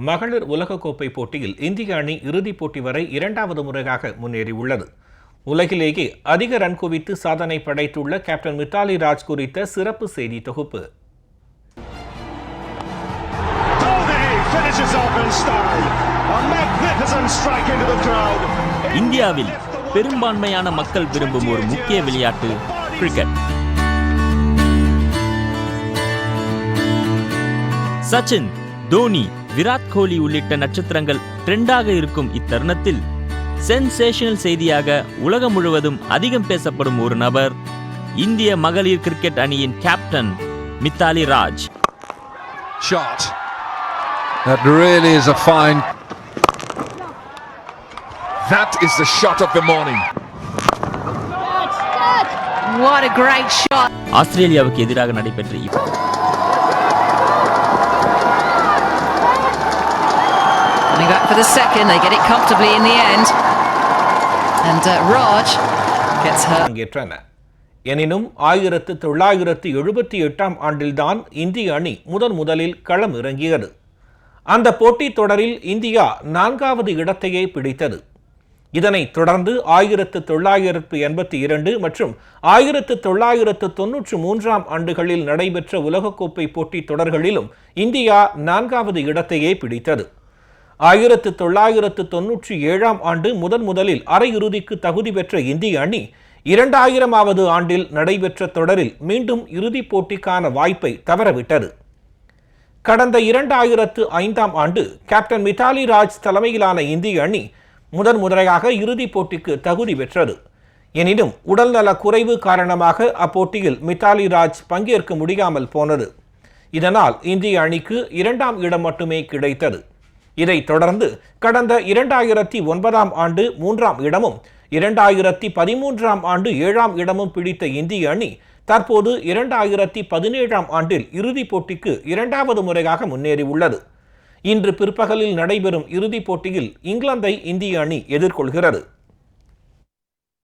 மகளிர் உலகக்கோப்பை போட்டியில் இந்திய அணி இறுதிப் போட்டி வரை இரண்டாவது முறையாக முன்னேறியுள்ளது. உலகிலேயே அதிக ரன் குவித்து சாதனை படைத்துள்ள கேப்டன் மித்தாலி ராஜ் குறித்த சிறப்பு செய்தி தொகுப்பு. இந்தியாவில் பெரும்பான்மையான மக்கள் விரும்பும் ஒரு முக்கிய விளையாட்டு கிரிக்கெட். சச்சின், தோனி, விராட் கோலி உள்ளிட்ட நட்சத்திரங்கள் ட்ரெண்டாக இருக்கும் இத்தருணத்தில் சென்சேஷனல் செய்தியாக உலகம் முழுவதும் அதிகம் பேசப்படும் ஒரு நபர் இந்திய மகளிர் கிரிக்கெட் அணியின் captain Mithali Raj. Shot. That really is a fine. That is the shot of the morning. What a great shot. ஆஸ்திரேலியாவுக்கு எதிராக நடைபெற்ற Coming back for the second, they get it comfortably in the end. And Raj gets her. எனினும் 1978 ஆண்டில்தான் இந்திய அணி முதலில் களம் இறங்கியது. அந்த போட்டித் தொடரில் இந்தியா 4வது இடத்தையே பிடித்தது. இதனைத் தொடர்ந்து 1982 மற்றும் 1993 ஆண்டுகளில் நடைபெற்ற உலகக்கோப்பை போட்டித் தொடர்களிலும் இந்தியா 4வது இடத்தையே பிடித்தது. 1997 ஆண்டு முதலில் அரையிறுதிக்கு தகுதி பெற்ற இந்திய அணி 2000வது ஆண்டில் நடைபெற்ற தொடரில் மீண்டும் இறுதிப் போட்டிக்கான வாய்ப்பை தவறவிட்டது. கடந்த 2005 ஆண்டு கேப்டன் மித்தாலி ராஜ் தலைமையிலான இந்திய அணி முதன்முறையாக இறுதிப் போட்டிக்கு தகுதி பெற்றது. எனினும் உடல்நல குறைவு காரணமாக அப்போட்டியில் மித்தாலி ராஜ் பங்கேற்க முடியாமல் போனது. இதனால் இந்திய அணிக்கு 2ஆம் இடம் மட்டுமே கிடைத்தது. இதைத் தொடர்ந்து கடந்த 2009 ஆண்டு 3ஆம் இடமும் 2013 ஆண்டு 7ஆம் இடமும் பிடித்த இந்திய அணி தற்போது 2017 ஆண்டில் இறுதிப் போட்டிக்கு 2வது முறையாக முன்னேறியுள்ளது. இன்று பிற்பகலில் நடைபெறும் இறுதிப் போட்டியில் இங்கிலாந்தை இந்திய அணி எதிர்கொள்கிறது.